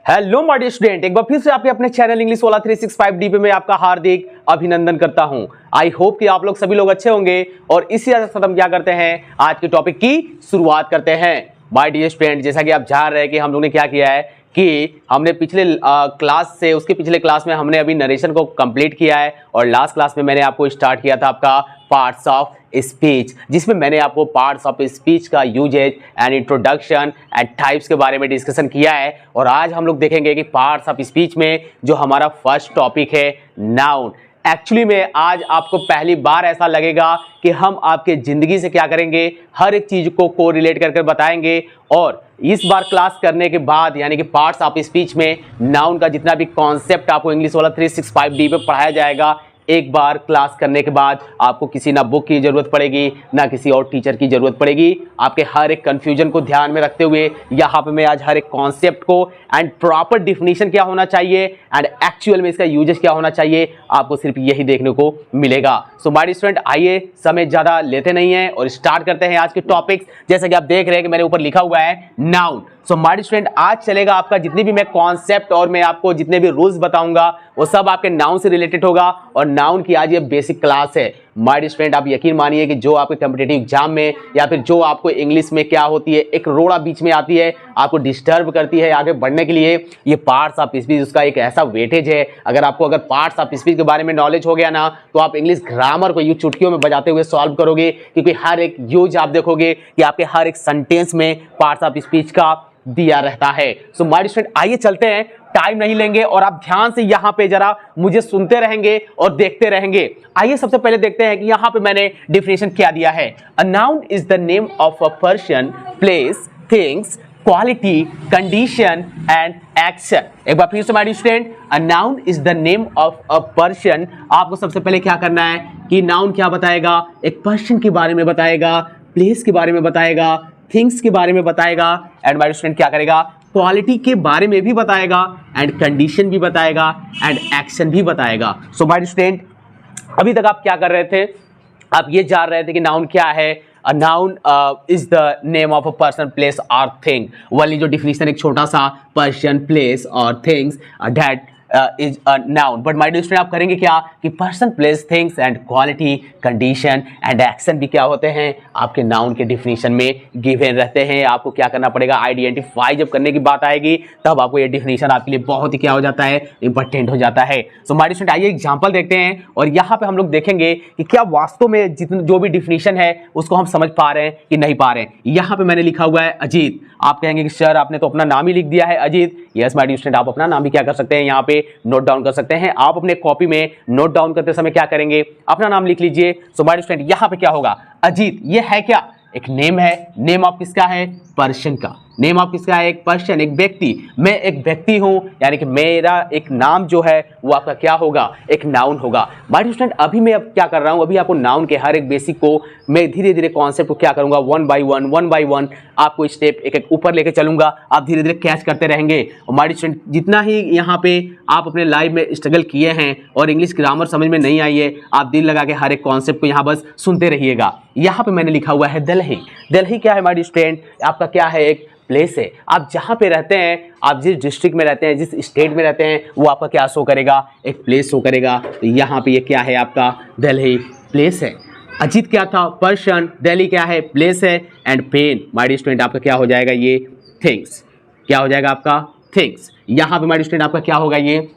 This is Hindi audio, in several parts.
हेलो माय डियर स्टूडेंट, एक बार फिर से आपके अपने चैनल इंग्लिश वाला 365 डीपी में आपका हार्दिक अभिनंदन करता हूं। आई होप कि आप लोग सभी लोग अच्छे होंगे और इसी तरह से हम क्या करते हैं, आज के टॉपिक की शुरुआत करते हैं। माय डियर स्टूडेंट, जैसा कि आप जान रहे हैं कि हम लोग ने क्या किया है कि हमने पिछले क्लास से उसके पिछले क्लास में हमने अभी नरेशन को कंप्लीट किया है और लास्ट क्लास में मैंने आपको स्टार्ट किया था आपका पार्ट्स ऑफ स्पीच, जिसमें मैंने आपको पार्ट्स ऑफ स्पीच का usage and introduction and types के बारे में डिस्कशन किया है। और आज हम लोग देखेंगे कि पार्ट्स ऑफ स्पीच में जो हमारा फर्स्ट टॉपिक है नाउन। एक्चुअली में आज आपको पहली बार ऐसा लगेगा कि हम आपके जिंदगी से क्या करेंगे, हर एक चीज को कोरिलेट करके बताएंगे। और इस बार क्लास करने के बाद यानी कि पार्ट्स ऑफ स्पीच में नाउन का जितना भी कॉन्सेप्ट आपको इंग्लिश वाला 365D पे पढ़ाया जाएगा, एक बार क्लास करने के बाद आपको किसी ना बुक की जरूरत पड़ेगी ना किसी और टीचर की जरूरत पड़ेगी। आपके हर एक कंफ्यूजन को ध्यान में रखते हुए यहाँ पे मैं आज हर एक कॉन्सेप्ट को एंड प्रॉपर डिफिनीशन क्या होना चाहिए एंड एक्चुअल में इसका यूजेस क्या होना चाहिए, आपको सिर्फ यही देखने को मिलेगा। सो माय डियर स्टूडेंट, आइए समय ज़्यादा लेते नहीं है और स्टार्ट करते हैं आज के टॉपिक्स। जैसा कि आप देख रहे हैं कि मेरे ऊपर लिखा हुआ है noun. So my dear student, आज चलेगा आपका जितनी भी मैं कॉन्सेप्ट और मैं आपको जितने भी रूल्स बताऊंगा वो सब आपके नाउन से रिलेटेड होगा और नाउन की आज ये बेसिक क्लास है। माय डियर स्टूडेंट, आप यकीन मानिए कि जो आपके कॉम्पिटिटिव एग्जाम में या फिर जो आपको इंग्लिश में क्या होती है, एक रोड़ा बीच में आती है, आपको डिस्टर्ब करती है आगे बढ़ने के लिए, ये पार्ट्स ऑफ स्पीच उसका एक ऐसा वेटेज है। अगर पार्ट्स ऑफ स्पीच के बारे में नॉलेज हो गया ना, तो आप इंग्लिश ग्रामर को यूं चुटकियों में बजाते हुए सॉल्व करोगे, क्योंकि हर एक यूज आप देखोगे कि आपके हर एक सेंटेंस में पार्ट्स ऑफ स्पीच का दिया रहता है। सो माय डियर स्टूडेंट, आइए चलते हैं, टाइम नहीं लेंगे और आप ध्यान से यहाँ पे जरा मुझे सुनते रहेंगे और देखते रहेंगे। आइए सबसे पहले देखते हैं कि यहाँ पे मैंने डिफिनेशन क्या दिया है। A noun is the name of a person, place, things, quality, condition and action. एक बार फिर से my dear student, a noun is the name of a person. आपको सबसे पहले क्या करना है कि नाउन क्या बताएगा, एक पर्सन के बारे में बताएगा, प्लेस के बारे में बताएगा, थिंग्स के बारे में बताएगा एंड माय स्टूडेंट क्या करेगा, क्वालिटी के बारे में भी बताएगा एंड कंडीशन भी बताएगा एंड एक्शन भी बताएगा। सो माय स्टूडेंट, अभी तक आप क्या कर रहे थे, आप ये जान रहे थे कि नाउन क्या है। A noun is the name of a person, place और थिंग वाली जो डिफिनेशन, एक छोटा सा पर्सन, प्लेस और things that is a noun. But my dear student, आप करेंगे क्या कि person, place, things and quality, condition and action भी क्या होते हैं, आपके नाउन के डिफिनीशन में गिवन रहते हैं। आपको क्या करना पड़ेगा, आइडेंटिफाई जब करने की बात आएगी तब आपको ये डिफिनीशन आपके लिए बहुत ही क्या हो जाता है, इंपॉर्टेंट हो जाता है। सो माय डियर स्टूडेंट, आइए एग्जाम्पल देखते हैं और यहाँ पे हम लोग देखेंगे कि क्या वास्तव में जो भी डिफिनीशन है उसको हम समझ पा रहे हैं कि नहीं पा रहे हैं। यहाँ पे मैंने लिखा हुआ है अजीत। आप कहेंगे कि सर आपने तो अपना नाम ही लिख दिया है Ajit. Yes my dear student, आप अपना नाम भी क्या कर सकते हैं, यहाँ पे नोट डाउन कर सकते हैं। आप अपने कॉपी में नोट डाउन करते समय क्या करेंगे, अपना नाम लिख लीजिए। सो माय डियर स्टूडेंट, यहाँ पे क्या होगा, अजीत ये है क्या, एक नेम है। नेम ऑफ किसका है, पर्सन का। नेम ऑफ किसका है, एक पर्सन, एक व्यक्ति। मैं एक व्यक्ति हूं, यानी कि मेरा एक नाम जो है वो आपका क्या होगा, एक नाउन होगा। माय डियर स्टूडेंट, अभी मैं अब क्या कर रहा हूं, अभी आपको नाउन के हर एक बेसिक को मैं धीरे धीरे कॉन्सेप्ट को क्या करूंगा, वन बाय वन आपको स्टेप एक एक ऊपर लेके चलूंगा। आप धीरे धीरे कैच करते रहेंगे। और माय डियर स्टूडेंट, जितना ही यहाँ पे आप अपने लाइफ में स्ट्रगल किए हैं और इंग्लिश ग्रामर समझ में नहीं आई है, आप दिल लगा के हर एक कॉन्सेप्ट को यहाँ बस सुनते रहिएगा। यहाँ पे मैंने लिखा हुआ है दिल्ली। दिल्ली क्या है माय डियर स्टूडेंट, आपका क्या है, एक प्लेस है। आप जहां पे रहते हैं, आप जिस डिस्ट्रिक्ट में रहते हैं, जिस स्टेट में रहते हैं, वो आपका क्या शो करेगा, एक प्लेस शो करेगा। तो यहाँ पे ये क्या है, आपका दिल्ली प्लेस है। अजीत क्या था, पर्सन, दिल्ली क्या है, प्लेस है and pen my dear student आपका क्या हो जाएगा, ये थिंग्स। क्या हो जाएगा आपका, थिंग्स। यहाँ पे माय डियर स्टूडेंट आपका क्या होगा, ये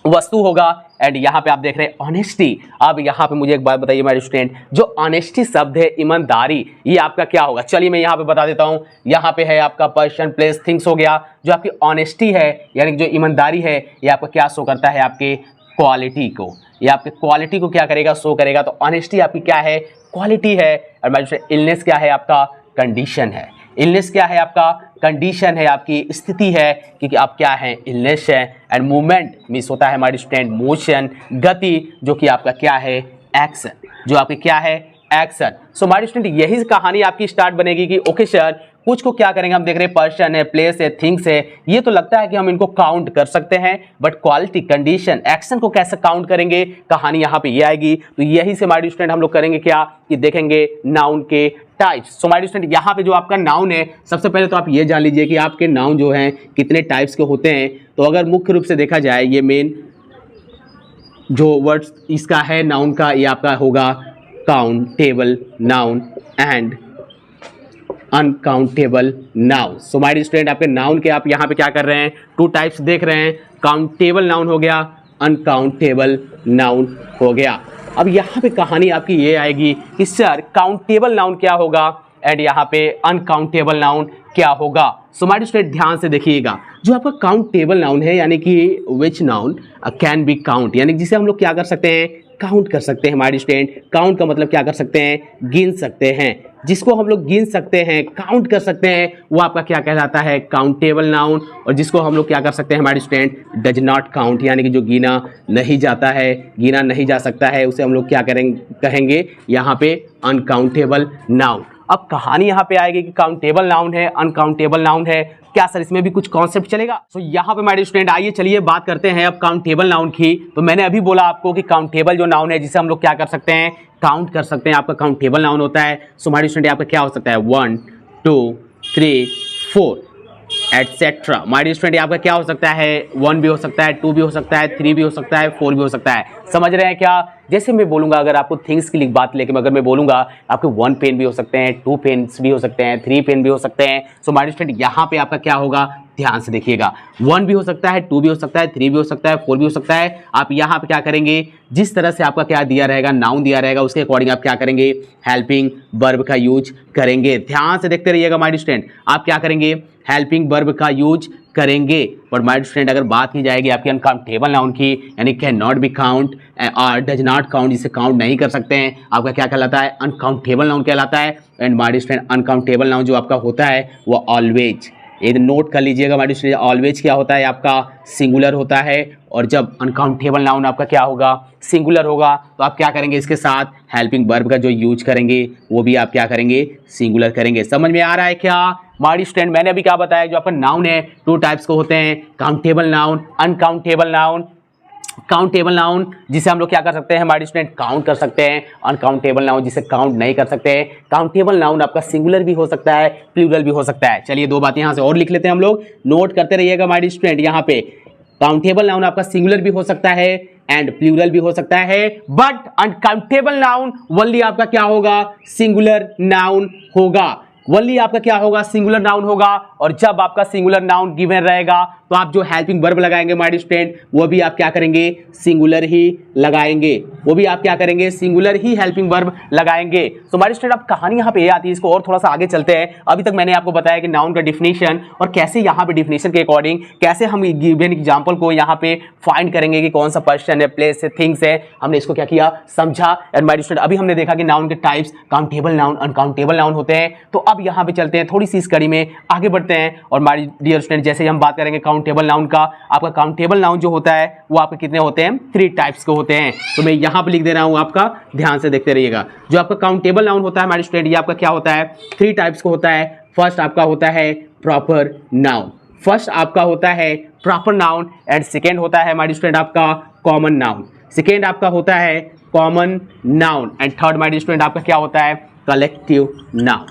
वस्तु होगा एंड यहाँ पे आप देख रहे हैं ऑनेस्टी। अब यहाँ पे मुझे एक बात बताइए माय स्टूडेंट, जो ऑनेस्टी शब्द है, ईमानदारी, ये आपका क्या होगा, चलिए मैं यहाँ पे बता देता हूँ। यहाँ पे है आपका पर्सन, प्लेस, थिंग्स हो गया। जो आपकी ऑनेस्टी है यानी जो ईमानदारी है, ये आपका क्या शो करता है, आपके क्वालिटी को। ये आपके क्वालिटी को क्या करेगा, शो करेगा। तो ऑनेस्टी आपकी क्या है, क्वालिटी है। और माय स्टूडेंट, इलनेस क्या है, आपका कंडीशन है। इलनेस क्या है, आपका कंडीशन है, आपकी स्थिति है, क्योंकि आप क्या है, इलनेस है। एंड मूवमेंट मिस होता है हमारे स्टूडेंट, मोशन, गति, जो कि आपका क्या है, एक्शन, जो आपकी क्या है, एक्शन। सो हमारे स्टूडेंट, यही कहानी आपकी स्टार्ट बनेगी कि ओके सर कुछ को क्या करेंगे हम देख रहे हैं पर्सन है, प्लेस है, थिंग्स है, ये तो लगता है कि हम इनको काउंट कर सकते हैं, बट क्वालिटी, कंडीशन, एक्शन को कैसे काउंट करेंगे, कहानी यहाँ पे ये आएगी। तो यही से माय डियर स्टूडेंट हम लोग करेंगे क्या कि देखेंगे नाउन के types. So my dear student यहाँ पे जो आपका नाउन है, सबसे पहले तो आप ये जान लीजिए कि आपके नाउन जो हैं कितने टाइप्स के होते हैं। तो अगर मुख्य रूप से देखा जाए, ये मेन जो वर्ड्स इसका है नाउन का, ये आपका होगा countable noun and uncountable noun. So my dear student आपके नाउन के आप यहाँ पे क्या कर रहे हैं, टू टाइप्स देख रहे हैं, काउंटेबल नाउन हो गया, अनकाउंटेबल नाउन हो गया। अब यहाँ पे कहानी आपकी ये आएगी कि सर काउंटेबल नाउन क्या होगा एंड यहाँ पे अनकाउंटेबल नाउन क्या होगा। सो माय डियर स्टूडेंट ध्यान से देखिएगा, जो आपका काउंटेबल नाउन है यानी कि विच नाउन कैन बी काउंट, यानी जिसे हम लोग क्या कर सकते हैं, काउंट कर सकते हैं। हमारे स्टूडेंट काउंट का मतलब क्या कर सकते हैं, गिन सकते हैं। जिसको हम लोग गिन सकते हैं, काउंट कर सकते हैं, वो आपका क्या कहलाता है, काउंटेबल नाउन। और जिसको हम लोग क्या कर सकते हैं हमारे स्टूडेंट, डज नॉट काउंट, यानी कि जो गिना नहीं जाता है, गिना नहीं जा सकता है, उसे हम लोग क्या कहेंगे यहाँ पे अनकाउंटेबल नाउन। अब कहानी यहाँ पे आएगी कि काउंटेबल नाउन है, अनकाउंटेबल नाउन है, क्या सर इसमें भी कुछ कॉन्सेप्ट चलेगा। तो यहाँ पे हमारे स्टूडेंट आइए चलिए बात करते हैं अब काउंटेबल नाउन की। तो मैंने अभी बोला आपको कि काउंटेबल जो नाउन है जिसे हम लोग क्या कर सकते हैं, काउंट कर सकते हैं, आपका काउंटेबल नाउन होता है। सो हमारे स्टूडेंट आपका क्या हो सकता है, 1 2 3 4 एटसेट्रा। माय डियर स्टूडेंट आपका क्या हो सकता है, 1 भी हो सकता है, 2 भी हो सकता है, 3 भी हो सकता है, 4 भी हो सकता है। समझ रहे हैं क्या। जैसे मैं बोलूंगा, अगर आपको थिंग्स की बात लेके अगर मैं बोलूंगा, आपके 1 पेन भी हो सकते हैं, 2 पेन्स भी हो सकते हैं, 3 पेन भी हो सकते हैं। सो माय डियर स्टूडेंट यहाँ पे आपका क्या होगा, ध्यान से देखिएगा, 1 भी हो सकता है, 2 भी हो सकता है, 3 भी हो सकता है, 4 भी हो सकता है। आप यहाँ पे क्या करेंगे, जिस तरह से आपका क्या दिया रहेगा, नाउन दिया रहेगा, उसके अकॉर्डिंग आप क्या करेंगे, हेल्पिंग वर्ब का यूज करेंगे। ध्यान से देखते रहिएगा माय डियर स्टूडेंट, आप क्या करेंगे, हेल्पिंग वर्ब का यूज करेंगे। पर माय डियर स्टूडेंट अगर बात की जाएगी आपकी अनकाउंटेबल नाउन की, यानी कैन नॉट बी काउंट और डज नॉट काउंट, जिसे काउंट नहीं कर सकते हैं, आपका क्या कहलाता है, अनकाउंटेबल नाउन कहलाता है। And my dear student uncountable noun जो आपका होता है वो ऑलवेज, ये नोट कर लीजिएगा माय डियर स्टूडेंट, ऑलवेज क्या होता है आपका, सिंगुलर होता है। और जब अनकाउंटेबल नाउन आपका क्या होगा, सिंगुलर होगा, तो आप क्या करेंगे, इसके साथ हेल्पिंग वर्ब का जो यूज करेंगे वो भी आप क्या करेंगे, सिंगुलर करेंगे। समझ में आ रहा है क्या माय डियर स्टूडेंट। मैंने अभी क्या बताया, जो आपका नाउन है 2 टाइप्स को होते हैं, countable noun, uncountable noun. Countable noun जिसे हम लोग क्या कर सकते हैं हमारे स्टूडेंट, काउंट कर सकते हैं। अनकाउंटेबल नाउन जिसे काउंट नहीं कर सकते हैं। काउंटेबल नाउन आपका सिंगुलर भी हो सकता है, प्लूरल भी हो सकता है। चलिए 2 बातें यहाँ से और लिख लेते हैं हम लोग, नोट करते रहिएगा हमारे स्टूडेंट। यहाँ पे काउंटेबल नाउन आपका सिंगुलर भी हो सकता है एंड प्लूरल भी हो सकता है, बट अनकाउंटेबल नाउन ओनली आपका क्या होगा, सिंगुलर नाउन होगा। ओनली आपका क्या होगा, सिंगुलर नाउन होगा। और जब आपका सिंगुलर नाउन गिवन रहेगा तो आप जो हेल्पिंग वर्ब लगाएंगे माय डियर स्टूडेंट, वो भी आप क्या करेंगे, सिंगुलर ही लगाएंगे, वो भी आप क्या करेंगे, सिंगुलर ही हेल्पिंग वर्ब लगाएंगे। तो माय डियर स्टूडेंट अब कहानी यहाँ पे ये आती है, इसको और थोड़ा सा आगे चलते हैं। अभी तक मैंने आपको बताया कि नाउन का डिफिनेशन और कैसे यहाँ पे डिफिनेशन के अकॉर्डिंग कैसे हम गिवन एग्जाम्पल को यहाँ पे फाइंड करेंगे कि कौन सा पर्सन है, प्लेस है, थिंग्स है, हमने इसको क्या किया, समझा। एंड माय डियर स्टूडेंट अभी हमने देखा कि नाउन के types countable noun, uncountable noun होते हैं। तो अब यहाँ पे चलते हैं, थोड़ी सी इस कड़ी में आगे बढ़ते हैं। और माय डियर स्टूडेंट जैसे ही हम बात करेंगे काउंटेबल नाउन का, आपका काउंटेबल नाउन जो होता है वो आपके कितने होते हैं, 3 टाइप्स के होते हैं। तो मैं यहाँ पे लिख दे रहा हूँ, आपका ध्यान से देखते रहिएगा। जो आपका काउंटेबल नाउन होता है हमारे स्टूडेंट, ये आपका क्या होता है, 3 टाइप्स का होता है। फर्स्ट आपका होता है प्रॉपर नाउन, फर्स्ट आपका होता है प्रॉपर नाउन एंड सेकेंड होता है हमारे स्टूडेंट आपका कॉमन नाउन। सेकेंड आपका होता है कॉमन नाउन एंड थर्ड हमारे स्टूडेंट आपका क्या होता है, कलेक्टिव नाउन।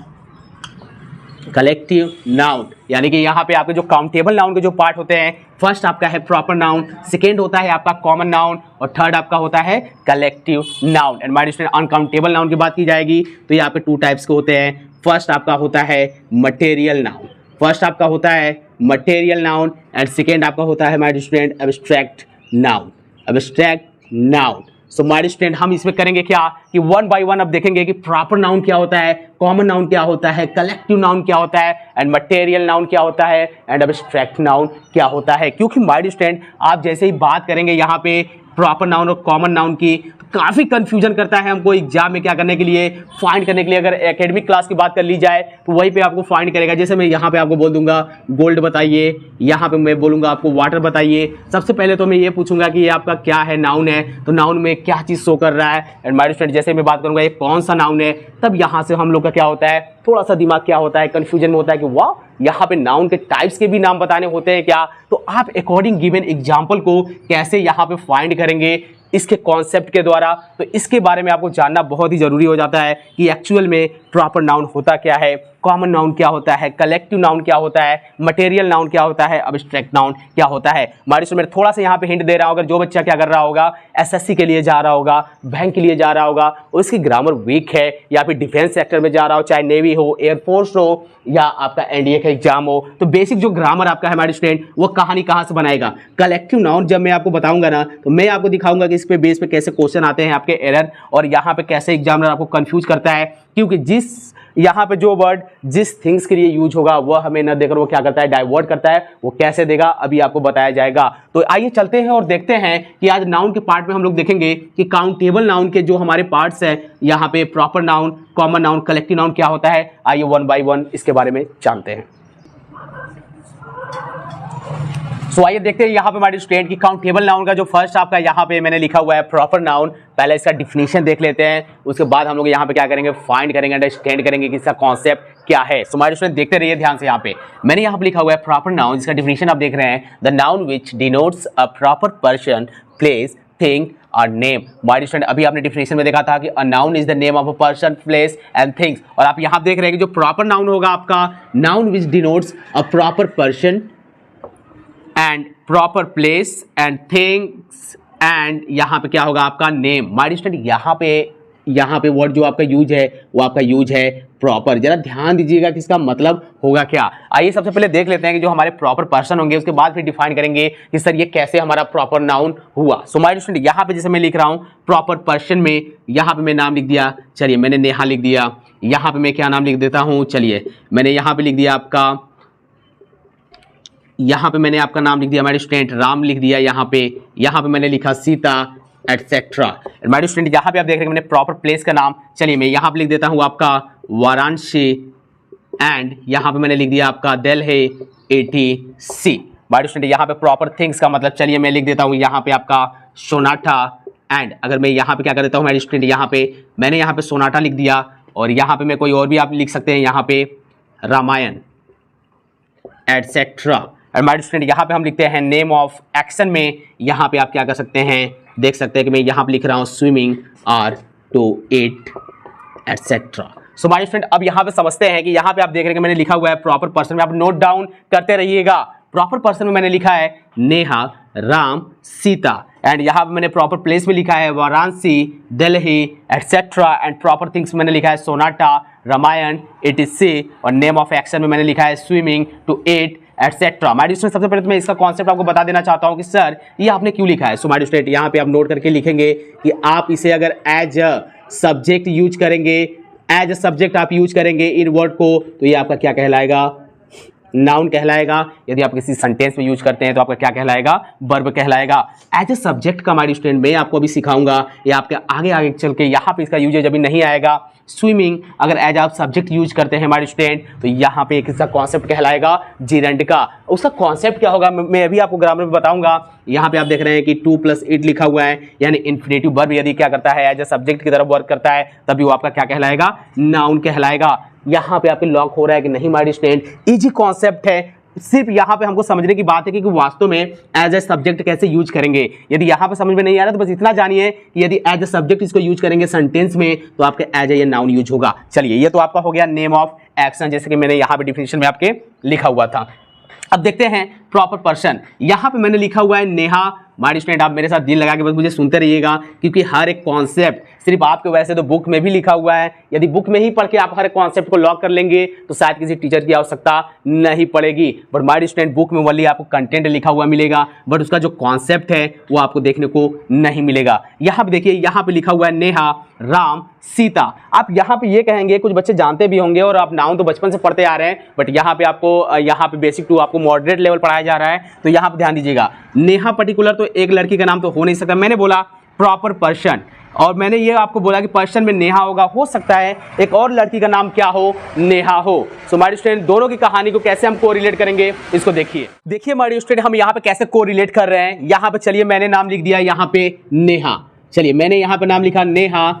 कलेक्टिव नाउन यानी कि यहाँ पे आपके जो काउंटेबल नाउन के जो पार्ट होते हैं, फर्स्ट आपका है प्रॉपर नाउन, सेकेंड होता है आपका कॉमन नाउन और थर्ड आपका होता है collective noun. And my dear student uncountable noun की बात की जाएगी तो यहाँ पे 2 टाइप्स के होते हैं। फर्स्ट आपका होता है मटेरियल नाउन, फर्स्ट आपका होता है मटेरियल नाउन एंड सेकेंड आपका होता है my dear student abstract noun, abstract noun. So my dear student हम इसमें करेंगे क्या कि 1 बाय 1 अब देखेंगे कि प्रॉपर नाउन क्या होता है, कॉमन नाउन क्या होता है, कलेक्टिव नाउन क्या होता है एंड मटेरियल नाउन क्या होता है एंड एब्स्ट्रैक्ट नाउन क्या होता है। क्योंकि माय डियर स्टूडेंट आप जैसे ही बात करेंगे यहाँ पे प्रॉपर नाउन और कॉमन नाउन की, काफ़ी कंफ्यूजन करता है हमको एग्जाम में क्या करने के लिए, फाइंड करने के लिए। अगर एकेडमिक क्लास की बात कर ली जाए तो वहीं पे आपको फाइंड करेगा। जैसे मैं यहाँ पे आपको बोल दूंगा गोल्ड बताइए, यहाँ पे मैं बोलूँगा आपको वाटर बताइए। सबसे पहले तो मैं ये पूछूंगा कि ये आपका क्या है, नाउन है, तो नाउन में क्या चीज़ शो कर रहा है। एंड माय डियर स्टूडेंट जैसे मैं बात करूँगा ये कौन सा नाउन है, तब यहाँ से हम लोग का क्या होता है, थोड़ा सा दिमाग क्या होता है, कंफ्यूजन में होता है कि वाह, यहाँ पे नाउन के टाइप्स के भी नाम बताने होते हैं क्या। तो आप अकॉर्डिंग गिवन एग्जाम्पल को कैसे यहाँ पे फाइंड करेंगे इसके कॉन्सेप्ट के द्वारा, तो इसके बारे में आपको जानना बहुत ही जरूरी हो जाता है कि एक्चुअल में प्रॉपर नाउन होता क्या है, कॉमन नाउन क्या होता है, कलेक्टिव नाउन क्या होता है, मटेरियल नाउन क्या होता है, अब्स्ट्रैक्ट नाउन क्या होता है। हमारे स्टूडेंट थोड़ा सा यहाँ पे हिंट दे रहा हूँ, अगर जो बच्चा क्या कर रहा होगा, एसएससी के लिए जा रहा होगा, बैंक के लिए जा रहा होगा, उसकी ग्रामर वीक है, या फिर डिफेंस सेक्टर में जा रहा हो, चाहे नेवी हो, एयरफोर्स हो, या आपका एनडीए का एग्जाम हो, तो बेसिक जो ग्रामर आपका है हमारे स्टूडेंट, वो कहानी कहाँ से बनाएगा। कलेक्टिव नाउन जब मैं आपको बताऊंगा ना, तो मैं आपको दिखाऊंगा कि इस पे बेस पे कैसे क्वेश्चन आते हैं आपके एरर, और यहाँ पे कैसे एग्जामिनर आपको कंफ्यूज करता है, क्योंकि जिस यहाँ पे जो वर्ड जिस थिंग्स के लिए यूज होगा वह हमें न देकर वो क्या करता है, डाइवर्ट करता है। वो कैसे देगा अभी आपको बताया जाएगा। तो आइए चलते हैं और देखते हैं कि आज नाउन के पार्ट में हम लोग देखेंगे कि काउंटेबल नाउन के जो हमारे पार्ट्स हैं, यहाँ पे proper noun, common noun, collective noun क्या होता है। आइए वन बाय वन इसके बारे में जानते हैं। सो आइए देखते हैं यहाँ पे हमारे स्टूडेंट की काउंटेबल नाउन का जो फर्स्ट आपका यहाँ पे मैंने लिखा हुआ है प्रॉपर नाउन। पहले इसका डिफिनेशन देख लेते हैं, उसके बाद हम लोग यहाँ पे क्या करेंगे, फाइंड करेंगे, अंडरस्टैंड करेंगे कि इसका कॉन्सेप्ट क्या है। सो हमारे स्टूडेंट देखते रहिए ध्यान से। यहाँ पे मैंने यहाँ पे लिखा हुआ है प्रॉपर नाउन, जिसका डिफिनेशन आप देख रहे हैं, the noun which denotes a proper person, place, thing और नेम। हमारे स्टूडेंट अभी आपने डिफिनेशन में देखा था कि अ noun is the name of a person, place and things, और आप यहाँ देख रहे हैं कि जो प्रॉपर नाउन होगा आपका, noun which denotes a proper person and proper place and things and यहाँ पे क्या होगा आपका नेम। माय स्टूडेंट यहाँ पे वर्ड जो आपका यूज है वो आपका यूज है प्रॉपर। जरा ध्यान दीजिएगा कि इसका मतलब होगा क्या। आइए सबसे पहले देख लेते हैं कि जो हमारे प्रॉपर पर्सन होंगे, उसके बाद फिर डिफाइन करेंगे कि सर ये कैसे हमारा प्रॉपर नाउन हुआ। सो माय स्टूडेंट यहाँ पे जैसे मैं लिख रहा हूँ प्रॉपर पर्सन में, यहाँ पे मैं नाम लिख दिया, चलिए मैंने नेहा लिख दिया। यहाँ पे मैं क्या नाम लिख देता हूँ, चलिए मैंने यहाँ पे लिख दिया आपका, यहाँ पे मैंने आपका नाम लिख दिया हमारे स्टूडेंट, राम लिख दिया। यहाँ पे मैंने लिखा सीता एटसेट्रा। हमारे स्टूडेंट यहाँ पे आप देख रहे हैं मैंने प्रॉपर प्लेस का नाम, चलिए मैं यहाँ पे लिख देता हूँ आपका वाराणसी, एंड यहाँ पे मैंने लिख दिया आपका दिल्ली ATC। हमारे स्टूडेंट यहाँ पे प्रॉपर थिंग्स का मतलब, चलिए मैं लिख देता हूँ यहाँ पे आपका सोनाटा, एंड अगर मैं यहाँ पे क्या कर देता हूँ हमारे स्टूडेंट, यहाँ पे मैंने यहाँ पे सोनाटा लिख दिया, और यहाँ पे मैं कोई और भी आप लिख सकते हैं, यहाँ पे रामायण एटसेट्रा। हमारे स्टूडेंट यहाँ पे हम लिखते हैं नेम ऑफ एक्शन में, यहाँ पे आप क्या कर सकते हैं, देख सकते हैं कि मैं यहाँ पे लिख रहा हूँ स्विमिंग और टू ईट एटसेट्रा। सो हमारे स्टूडेंट अब यहाँ पे समझते हैं कि यहाँ पे आप देख रहे हैं कि मैंने लिखा हुआ है प्रॉपर पर्सन में, आप नोट डाउन करते रहिएगा। प्रॉपर पर्सन में मैंने लिखा है नेहा, राम, सीता, एंड यहाँ पे मैंने प्रॉपर प्लेस में लिखा है Varanasi, Delhi etcetera, and proper things मैंने लिखा है सोनाटा, रामायण ATC, और नेम ऑफ एक्शन में मैंने लिखा है swimming, to eat etcetera. My student सबसे पहले तो मैं इसका कॉन्सेप्ट आपको बता देना चाहता हूँ कि सर ये आपने क्यों लिखा है। सो माय स्टूडेंट यहाँ पे आप नोट करके लिखेंगे कि आप इसे अगर एज अ सब्जेक्ट यूज करेंगे, एज अ सब्जेक्ट आप यूज करेंगे इन वर्ड को, तो ये आपका क्या कहलाएगा, नाउन कहलाएगा। यदि आप किसी सेंटेंस में यूज करते हैं तो आपका क्या कहलाएगा, वर्ब कहलाएगा। एज ए सब्जेक्ट का हमारी स्टूडेंट मैं आपको अभी सिखाऊंगा, ये आपके आगे आगे चल के यहाँ पे इसका यूजेज अभी नहीं आएगा। स्विमिंग अगर एज आप सब्जेक्ट यूज करते हैं हमारे स्टूडेंट, तो यहाँ पे एक इसका कॉन्सेप्ट कहलाएगा जिरेंट का। उसका कॉन्सेप्ट क्या होगा मैं अभी आपको ग्रामर में बताऊंगा। यहाँ पे आप देख रहे हैं कि 2 + 8 लिखा हुआ है, यानी इन्फिनेटिव वर्ब यदि क्या करता है, एज ए सब्जेक्ट की तरफ वर्क करता है, तभी वो आपका क्या कहलाएगा, नाउन कहलाएगा। यहाँ पे आपके लॉक हो रहा है कि नहीं हमारे स्टूडेंट, इजी कॉन्सेप्ट है। सिर्फ यहाँ पे हमको समझने की बात है कि वास्तव में एज ए सब्जेक्ट कैसे यूज करेंगे। यदि यहाँ पे समझ में नहीं आ रहा तो बस इतना जानिए कि यदि एज ए सब्जेक्ट इसको यूज करेंगे सेंटेंस में, तो आपके एज ए ये नाउन यूज होगा। चलिए ये तो आपका हो गया नेम ऑफ एक्शन, जैसे कि मैंने यहाँ पे डिफिनेशन में आपके लिखा हुआ था। अब देखते हैं प्रॉपर पर्सन। यहाँ पे मैंने लिखा हुआ है नेहा। हमारे स्टूडेंट आप मेरे साथ दिल लगा के बस मुझे सुनते रहिएगा, क्योंकि हर एक कॉन्सेप्ट सिर्फ आपके वैसे तो बुक में भी लिखा हुआ है, यदि बुक में ही पढ़ के आप हर एक कॉन्सेप्ट को लॉक कर लेंगे तो शायद किसी टीचर की आवश्यकता नहीं पड़ेगी। बट हमारे स्टूडेंट बुक में वही आपको कंटेंट लिखा हुआ मिलेगा, बट उसका जो कॉन्सेप्ट है वो आपको देखने को नहीं मिलेगा। यहाँ पे देखिए, यहाँ पे लिखा हुआ है नेहा, राम, सीता। आप यहाँ पे ये कहेंगे, कुछ बच्चे जानते भी होंगे और आप नाउन तो बचपन से पढ़ते आ रहे हैं, बट यहाँ पे आपको यहाँ पे बेसिक टू आपको मॉडरेट लेवल पढ़ाया जा रहा है, तो यहाँ पे ध्यान दीजिएगा। नेहा पर्टिकुलर तो एक लड़की का नाम तो हो नहीं सकता, मैंने बोला प्रॉपर पर्सन, और मैंने ये आपको बोला कि पर्सन में नेहा होगा, हो सकता है एक और लड़की का नाम क्या हो, नेहा हो। सो हमारे स्टूडेंट दोनों की कहानी को कैसे हम कोरिलेट करेंगे, इसको देखिए हमारे स्टूडेंट हम यहाँ पे कैसे कोरिलेट कर रहे हैं। यहाँ पे चलिए मैंने नाम लिख दिया यहाँ पे नेहा, चलिए मैंने यहाँ पे नाम लिखा नेहा,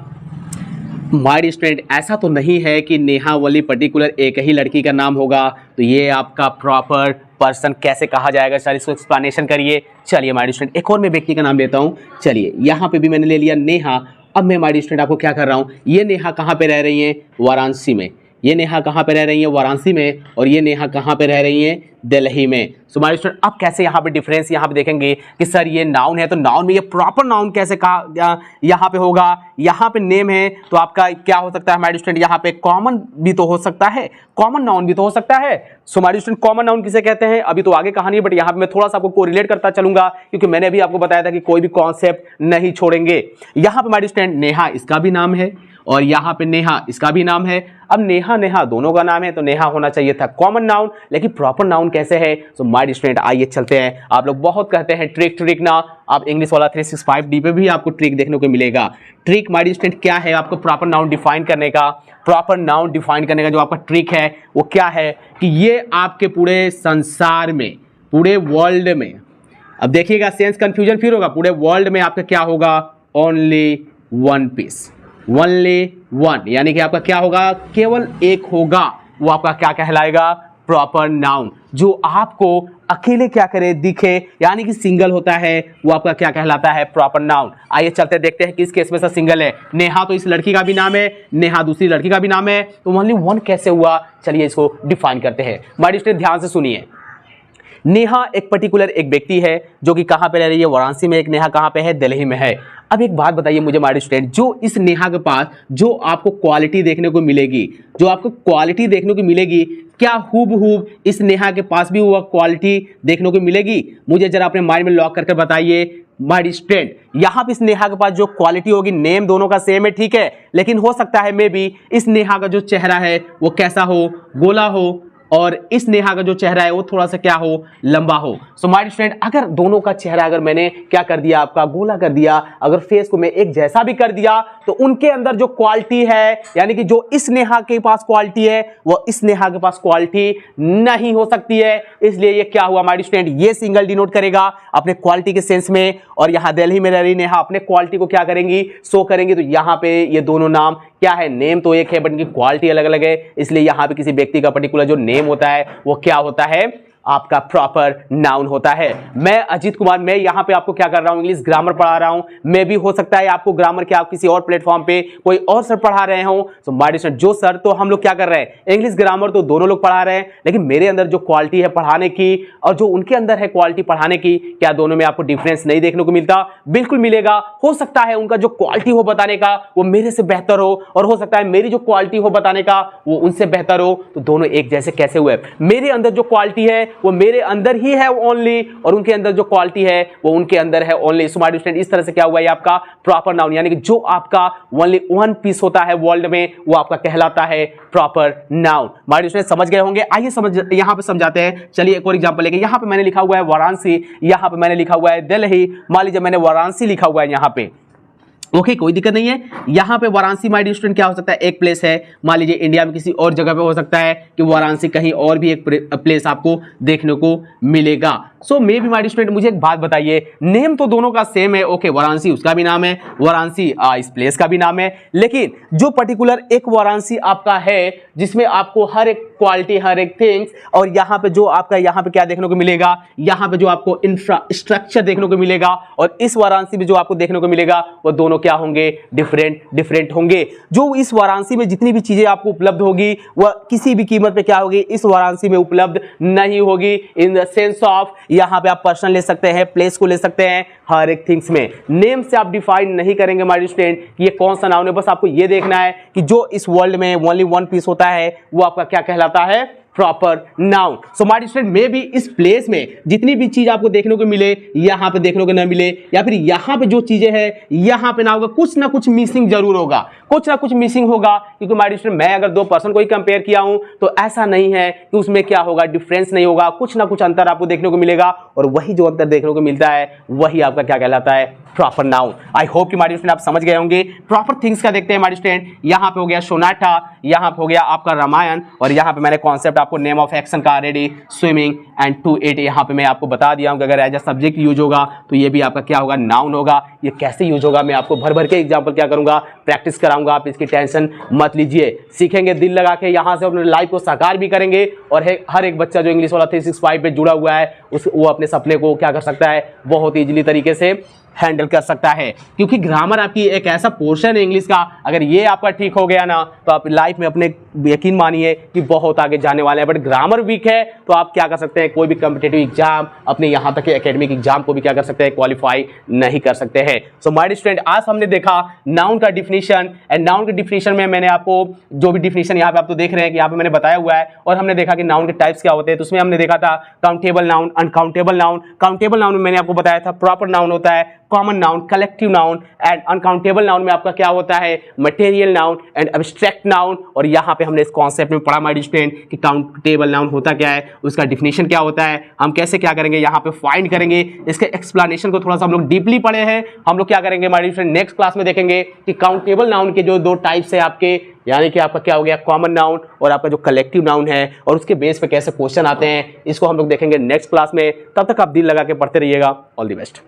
माय स्टूडेंट, ऐसा तो नहीं है कि नेहा वाली पर्टिकुलर एक ही लड़की का नाम होगा, तो ये आपका प्रॉपर पर्सन कैसे कहा जाएगा सर, इसको एक्सप्लेनेशन करिए। चलिए माय स्टूडेंट, एक और मैं व्यक्ति का नाम लेता हूँ। चलिए यहाँ पे भी मैंने ले लिया नेहा। अब मैं माय स्टूडेंट आपको क्या कर रहा हूँ, ये नेहा कहाँ पे रह रही हैं, वाराणसी में। ये नेहा कहाँ पे रह रही है, वाराणसी में। और ये नेहा कहाँ पे रह रही है, दिल्ली में। सो माय स्टूडेंट, अब कैसे यहाँ पे डिफरेंस यहाँ पे देखेंगे कि सर ये नाउन है, तो नाउन में ये प्रॉपर नाउन कैसे कहा यहाँ पे होगा। यहाँ पे नेम है तो आपका क्या हो सकता है माय स्टूडेंट, यहाँ पे कॉमन भी तो हो सकता है, कॉमन नाउन भी तो हो सकता है। सो माय स्टूडेंट, कॉमन नाउन किसे कहते हैं अभी तो आगे कहानी है, बट यहाँ पे मैं थोड़ा सा आपको कोरिलेट करता चलूंगा, क्योंकि मैंने अभी आपको बताया था कि कोई भी कॉन्सेप्ट नहीं छोड़ेंगे। यहाँ पे माय स्टूडेंट नेहा इसका भी नाम है, और यहाँ पे नेहा इसका भी नाम है। अब नेहा नेहा दोनों का नाम है, तो नेहा होना चाहिए था कॉमन नाउन, लेकिन प्रॉपर नाउन कैसे है। सो माय स्टूडेंट, आइए चलते हैं। आप लोग बहुत कहते हैं ट्रिक ना, आप इंग्लिश वाला 365D पे भी आपको ट्रिक देखने को मिलेगा। ट्रिक माय स्टूडेंट क्या है, आपको प्रॉपर नाउन डिफाइन करने का, प्रॉपर नाउन डिफाइन करने का जो आपका ट्रिक है वो क्या है कि ये आपके पूरे संसार में, पूरे वर्ल्ड में, अब देखिएगा सेंस कंफ्यूजन फिर होगा, पूरे वर्ल्ड में आपका क्या होगा, only one piece, only one, यानी कि आपका क्या होगा, केवल एक होगा। वो आपका क्या कहलाएगा, प्रॉपर नाउन। जो आपको अकेले क्या करे, दिखे, यानी कि सिंगल होता है, वो आपका क्या कहलाता है, प्रॉपर नाउन। आइए चलते देखते हैं किस केस में से सिंगल है। नेहा तो इस लड़की का भी नाम है, नेहा दूसरी लड़की का भी नाम है, तो ओनली वन कैसे हुआ, चलिए इसको डिफाइन करते हैं। माय स्टूडेंट ध्यान से सुनिए। नेहा एक पर्टिकुलर एक व्यक्ति है जो कि कहाँ पे रह रही है, वाराणसी में। एक नेहा कहाँ पे है, दिल्ली में है। अब एक बात बताइए मुझे माय स्टूडेंट, जो इस नेहा के पास जो आपको क्वालिटी देखने को मिलेगी, जो आपको क्वालिटी देखने को मिलेगी, क्या हूबहू इस नेहा के पास भी वह क्वालिटी देखने को मिलेगी? मुझे जरा अपने माइंड में लॉक करके बताइए माय स्टूडेंट। यहाँ पे इस नेहा के पास जो क्वालिटी होगी, नेम दोनों का सेम है, ठीक है, लेकिन हो सकता है मे बी इस नेहा का जो चेहरा है वो कैसा हो, गोला हो, और इस नेहा का जो चेहरा है वो थोड़ा सा क्या हो, लंबा हो। सो माय स्टूडेंट, अगर दोनों का चेहरा अगर मैंने क्या कर दिया, आपका गोला कर दिया, अगर फेस को मैं एक जैसा भी कर दिया, तो उनके अंदर जो क्वालिटी है, यानी कि जो इस नेहा के पास क्वालिटी है वो इस नेहा के पास क्वालिटी नहीं हो सकती है। इसलिए ये क्या हुआ माय स्टूडेंट, ये सिंगल डिनोट करेगा अपने क्वालिटी के सेंस में, और यहाँ दिल्ली में रह रही नेहा अपने क्वालिटी को क्या करेंगी, शो करेंगी। तो यहाँ पे ये दोनों नाम क्या है, नेम तो एक है बट इनकी क्वालिटी अलग अलग है, इसलिए यहाँ पे किसी व्यक्ति का पर्टिकुलर जो नेम होता है वो क्या होता है, आपका प्रॉपर नाउन होता है। मैं अजीत कुमार, मैं यहाँ पे आपको क्या कर रहा हूँ, इंग्लिश ग्रामर पढ़ा रहा हूँ। मैं भी हो सकता है आपको ग्रामर के आप किसी और प्लेटफॉर्म पे कोई और सर पढ़ा रहे हो। तो माय डियर जो सर, तो हम लोग क्या कर रहे हैं, इंग्लिश ग्रामर तो दोनों लोग पढ़ा रहे हैं, लेकिन मेरे अंदर जो क्वालिटी है पढ़ाने की और जो उनके अंदर है क्वालिटी पढ़ाने की, क्या दोनों में आपको डिफरेंस नहीं देखने को मिलता? बिल्कुल मिलेगा। हो सकता है उनका जो क्वालिटी हो बताने का वो मेरे से बेहतर हो, और हो सकता है मेरी जो क्वालिटी हो बताने का वो उनसे बेहतर हो। तो दोनों एक जैसे कैसे हुए? मेरे अंदर जो क्वालिटी है वो मेरे अंदर ही है ओनली, और उनके अंदर जो क्वालिटी है वो उनके अंदर है ओनली। सो माय स्टूडेंट, इस तरह से क्या हुआ, ये आपका प्रॉपर नाउन, यानी कि जो आपका ओनली वन पीस होता है वर्ल्ड में वो आपका कहलाता है प्रॉपर नाउन। माय स्टूडेंट समझ गए होंगे। आइए समझ यहां पे समझाते हैं। चलिए एक और एग्जांपल लेके, यहां पे मैंने लिखा हुआ है वाराणसी, यहां पे मैंने लिखा हुआ है दिल्ली। मान लीजिए मैंने वाराणसी लिखा हुआ है यहां पे, ओके कोई दिक्कत नहीं है। यहाँ पे वाराणसी माय डियर स्टूडेंट क्या हो सकता है, एक प्लेस है। मान लीजिए इंडिया में किसी और जगह पे हो सकता है कि वाराणसी कहीं और भी एक प्लेस आपको देखने को मिलेगा। So maybe my dear student, मुझे एक बात बताइए, नेम तो दोनों का सेम है, ओके, वाराणसी उसका भी नाम है, वाराणसी इस प्लेस का भी नाम है, लेकिन जो पर्टिकुलर एक वाराणसी आपका है जिसमें आपको हर एक क्वालिटी, हर एक थिंग्स, और यहाँ पे जो आपका यहाँ पे क्या देखने को मिलेगा, यहाँ पे जो आपको इंफ्रास्ट्रक्चर देखने को मिलेगा, और इस वाराणसी में जो आपको देखने को मिलेगा वो दोनों क्या होंगे, डिफरेंट होंगे। जो इस वाराणसी में जितनी भी चीजें आपको उपलब्ध होगी वह किसी भी कीमत पे क्या होगी, इस वाराणसी में उपलब्ध नहीं होगी। इन द सेंस ऑफ, यहाँ पे आप पर्सन ले सकते हैं, प्लेस को ले सकते हैं, हर एक थिंग्स में। नेम से आप डिफाइन नहीं करेंगे माय स्टूडेंट कि ये कौन सा नाउन है, बस आपको ये देखना है कि जो इस वर्ल्ड में ओनली वन पीस होता है वो आपका क्या कहलाता है, proper noun. So my student, मे भी इस प्लेस में जितनी भी चीज आपको देखने को मिले यहां पे देखने को ना मिले, या फिर यहां पे जो चीजें हैं यहां पे ना होगा, कुछ ना कुछ मिसिंग जरूर होगा, कुछ ना कुछ मिसिंग होगा। क्योंकि माय स्टूडेंट, मैं अगर दो पर्सन को ही कंपेयर किया हूं तो ऐसा नहीं है कि उसमें क्या होगा, डिफरेंस नहीं होगा, कुछ ना कुछ अंतर आपको देखने को मिलेगा, और वही जो अंतर देखने को मिलता है वही आपका क्या कहलाता है, प्रॉपर नाउन। आई होप कि माय स्टूडेंट आप समझ गए होंगे। प्रॉपर थिंग्स का देखते हैं माय स्टूडेंट। यहां पे हो गया सोनाटा, यहां पे हो गया आपका रामायण, और यहां पे मैंने कॉन्सेप्ट आपको नेम ऑफ एक्शन का ready, swimming and to eat यहाँ पे मैं आपको बता दिया हूँ कि अगर एज अ सब्जेक्ट यूज होगा तो ये भी आपका क्या होगा, नाउन होगा। ये कैसे यूज होगा मैं आपको भर भर के एग्जाम्पल क्या करूंगा, प्रैक्टिस कराऊंगा, आप इसकी टेंशन मत लीजिए। सीखेंगे दिल लगा के, यहाँ से अपने लाइफ को साकार भी करेंगे और हर एक बच्चा जो इंग्लिश वाला 365 पे जुड़ा हुआ है वो अपने सपने को क्या कर सकता है, बहुत ईजिली तरीके से हैंडल कर सकता है। क्योंकि ग्रामर आपकी एक ऐसा पोर्शन है इंग्लिश का, अगर ये आपका ठीक हो गया ना तो आप लाइफ में अपने यकीन मानिए कि बहुत आगे जाने वाले हैं। बट ग्रामर वीक है तो आप क्या कर सकते हैं, कोई भी कॉम्पिटिटिव एग्जाम, अपने यहाँ तक के एकेडमिक एग्जाम को भी क्या कर सकते हैं, क्वालिफाई नहीं कर सकते हैं। सो माय स्टूडेंट, आज हमने देखा नाउन का डिफिनीशन एंड नाउन के डिफिनीशन में मैंने आपको जो भी डिफिनीशन यहाँ पे आप तो देख रहे हैं कि यहाँ पे मैंने बताया हुआ है, और हमने देखा कि नाउन के टाइप्स क्या होते हैं। तो उसमें हमने देखा था countable noun, uncountable noun. Countable noun में मैंने आपको बताया था प्रॉपर नाउन होता है, common noun, collective noun, and uncountable noun में आपका क्या होता है, material noun and abstract noun. और यहाँ पे हमने इस कॉन्सेप्ट में पढ़ा माय स्टूडेंट कि काउंटेबल नाउन होता क्या है, उसका डिफिनेशन क्या होता है, हम कैसे क्या करेंगे यहाँ पे फाइंड करेंगे, इसके एक्सप्लेनेशन को थोड़ा सा हम लोग डीपली पढ़े हैं। हम लोग क्या करेंगे माय स्टूडेंट, नेक्स्ट क्लास में देखेंगे कि काउंटेबल नाउन के जो दो टाइप्स है आपके, यानी कि आपका क्या हो गया, कॉमन नाउन और आपका जो कलेक्टिव नाउन है, और उसके बेस पे कैसे क्वेश्चन आते हैं, इसको हम लोग देखेंगे नेक्स्ट क्लास में। तब तक आप दिल लगा के पढ़ते रहिएगा। All the best.